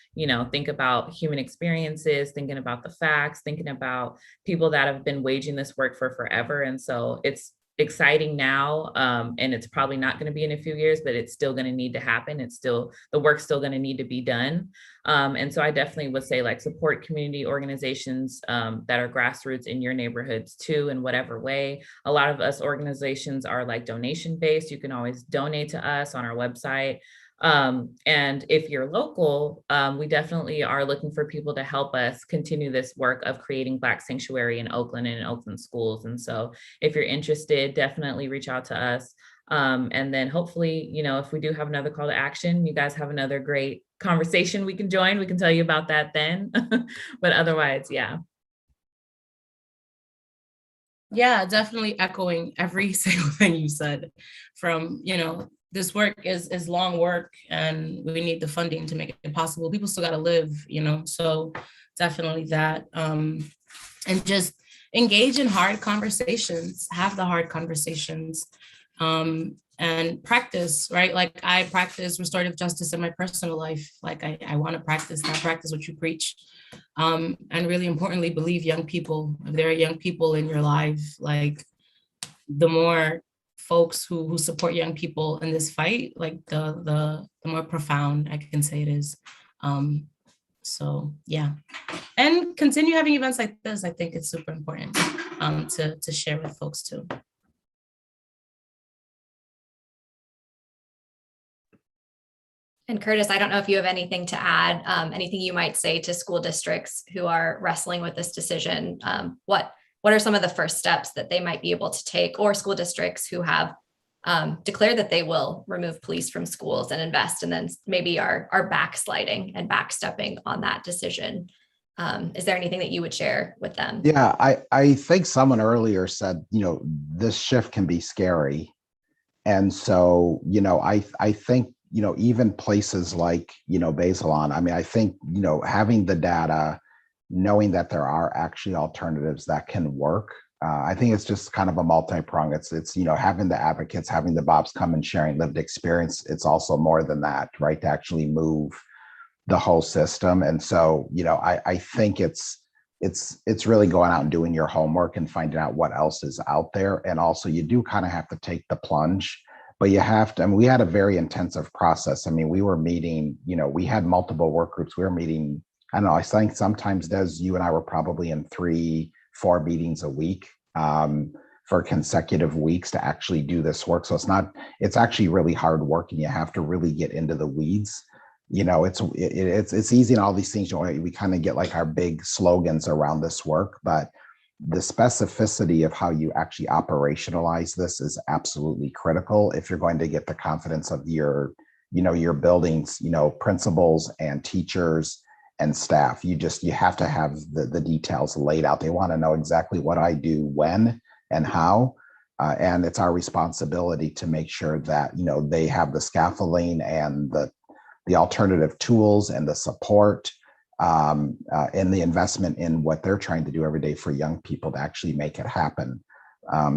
[SPEAKER 4] think about human experiences, thinking about the facts, thinking about people that have been waging this work for forever. And so it's exciting now, and it's probably not going to be in a few years, but it's still going to need to happen. The work's still going to need to be done. And so I definitely would say like support community organizations that are grassroots in your neighborhoods too, in whatever way. A lot of us organizations are like donation based. You can always donate to us on our website. And if you're local, we definitely are looking for people to help us continue this work of creating Black sanctuary in Oakland and in Oakland schools. And so if you're interested, definitely reach out to us. And then hopefully, if we do have another call to action, you guys have another great conversation we can join. We can tell you about that then. But otherwise, yeah.
[SPEAKER 6] Yeah, definitely echoing every single thing you said. From, this work is long work, and we need the funding to make it possible. People still got to live, so definitely that. And just engage in hard conversations, have the hard conversations, and practice, right? Like I practice restorative justice in my personal life. Like I want to practice that, practice what you preach. And really importantly, believe young people. If there are young people in your life, like the more folks who support young people in this fight, like the more profound I can say it is. So yeah, and continue having events like this. I think it's super important to share with folks too.
[SPEAKER 2] And Curtis, I don't know if you have anything to add, anything you might say to school districts who are wrestling with this decision. What are some of the first steps that they might be able to take, or school districts who have declared that they will remove police from schools and invest, and then maybe are backsliding and backstepping on that decision? Is there anything that you would share with them?
[SPEAKER 5] Yeah, I think someone earlier said, this shift can be scary. And so, I think, even places like, Bazelon, I think, having the data, knowing that there are actually alternatives that can work. I think it's just kind of a multi-prong. It's having the advocates, having the Bobs come and sharing lived experience. It's also more than that, right? To actually move the whole system. And so, I think it's really going out and doing your homework and finding out what else is out there. And also you do kind of have to take the plunge, but you have to, we had a very intensive process. We were meeting, we had multiple work groups. We were meeting, I don't know, I think sometimes, Des, you and I were probably in 3-4 meetings a week for consecutive weeks to actually do this work. So it's actually really hard work, and you have to really get into the weeds. It's easy in all these things. We kind of get like our big slogans around this work, but the specificity of how you actually operationalize this is absolutely critical if you're going to get the confidence of your buildings, principals and teachers and staff. You have to have the details laid out. They want to know exactly what I do, when and how. And it's our responsibility to make sure that, they have the scaffolding and the alternative tools and the support and the investment in what they're trying to do every day for young people to actually make it happen.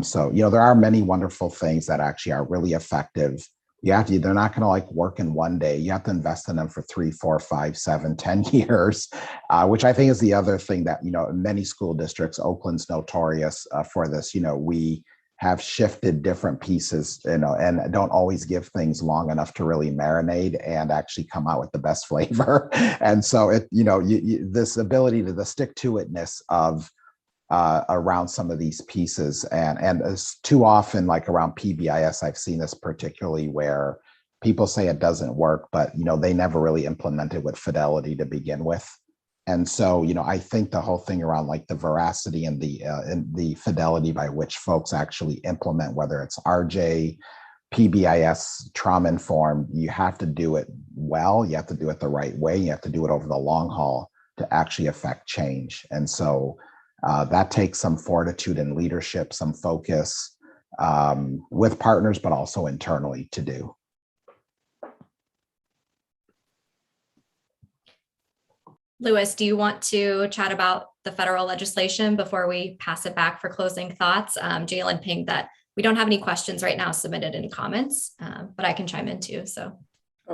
[SPEAKER 5] So, there are many wonderful things that actually are really effective. They're not going to like work in one day. You have to invest in them for 3, 4, 5, 7, 10 years, which I think is the other thing that, many school districts, Oakland's notorious for this. We have shifted different pieces, and don't always give things long enough to really marinate and actually come out with the best flavor. And so this ability to the stick to itness of around some of these pieces, and as too often, like around PBIS, I've seen this particularly where people say it doesn't work, but, they never really implemented with fidelity to begin with. And so, I think the whole thing around like the veracity and the fidelity by which folks actually implement, whether it's RJ, PBIS, trauma informed, you have to do it well. You have to do it the right way. You have to do it over the long haul to actually affect change. And so that takes some fortitude and leadership, some focus with partners, but also internally to do.
[SPEAKER 2] Louis, do you want to chat about the federal legislation before we pass it back for closing thoughts? Jalen pinged that we don't have any questions right now submitted in comments, but I can chime in too. So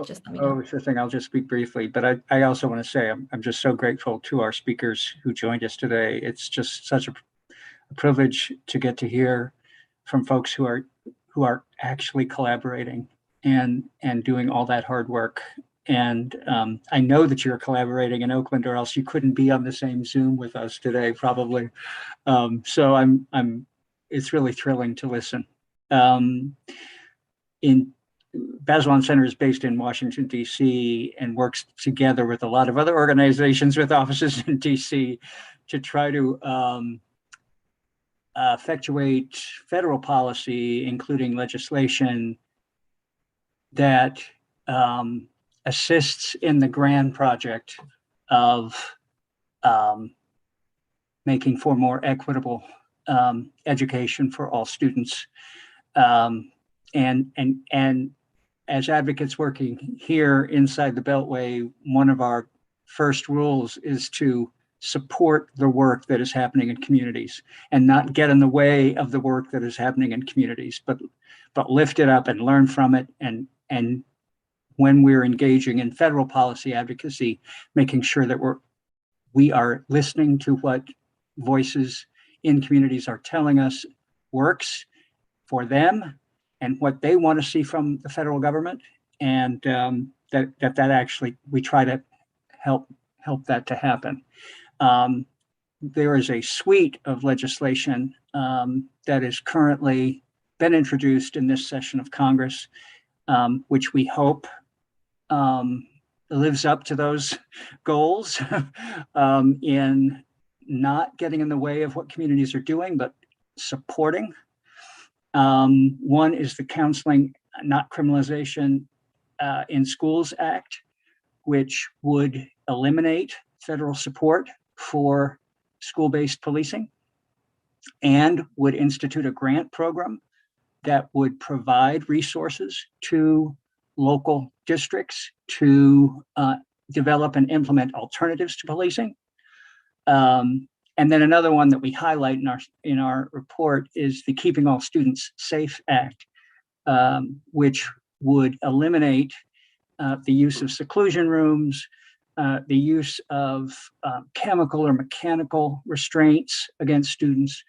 [SPEAKER 2] just let me know.
[SPEAKER 3] Sure thing. I'll just speak briefly, but I also want to say I'm just so grateful to our speakers who joined us today. It's just such a privilege to get to hear from folks who are actually collaborating and doing all that hard work. And I know that you're collaborating in Oakland, or else you couldn't be on the same Zoom with us today, probably. So it's really thrilling to listen. Bazelon Center is based in Washington, D.C., and works together with a lot of other organizations with offices in D.C. to try to effectuate federal policy, including legislation that assists in the grand project of making for more equitable education for all students. And as advocates working here inside the Beltway, one of our first rules is to support the work that is happening in communities and not get in the way of the work that is happening in communities, but lift it up and learn from it. And when we're engaging in federal policy advocacy, making sure that we are listening to what voices in communities are telling us works for them and what they want to see from the federal government, and that actually we try to help that to happen. There is a suite of legislation that is currently been introduced in this session of Congress, which we hope lives up to those goals in not getting in the way of what communities are doing, but supporting. One is the Counseling, Not Criminalization in Schools Act, which would eliminate federal support for school-based policing and would institute a grant program that would provide resources to local districts to develop and implement alternatives to policing. And then another one that we highlight in our report is the Keeping All Students Safe Act, which would eliminate the use of seclusion rooms, the use of chemical or mechanical restraints against students,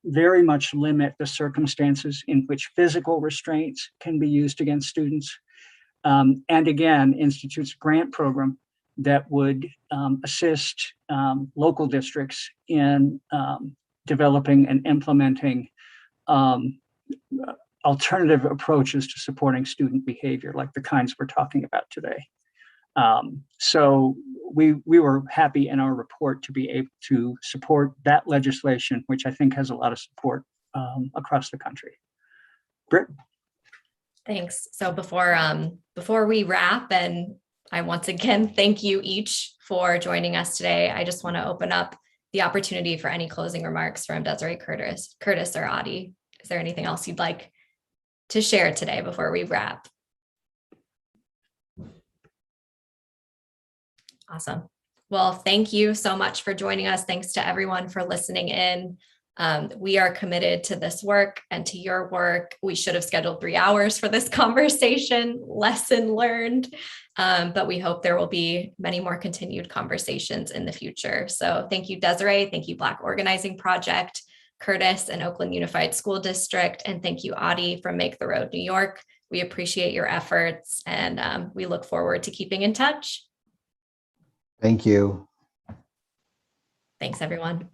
[SPEAKER 3] very much limit the circumstances in which physical restraints can be used against students, and again, institutes a grant program that would assist local districts in developing and implementing alternative approaches to supporting student behavior, like the kinds we're talking about today. So we were happy in our report to be able to support that legislation, which I think has a lot of support across the country. Britt?
[SPEAKER 2] Thanks. So before we wrap, and I once again thank you each for joining us today, I just want to open up the opportunity for any closing remarks from Desiree, Curtis, or Adi. Is there anything else you'd like to share today before we wrap? Awesome. Well, thank you so much for joining us. Thanks to everyone for listening in. We are committed to this work and to your work. We should have scheduled 3 hours for this conversation, lesson learned, but we hope there will be many more continued conversations in the future. So thank you, Desiree. Thank you, Black Organizing Project, Curtis and Oakland Unified School District, and thank you, Adi from Make the Road New York. We appreciate your efforts, and we look forward to keeping in touch.
[SPEAKER 5] Thank you.
[SPEAKER 2] Thanks, everyone.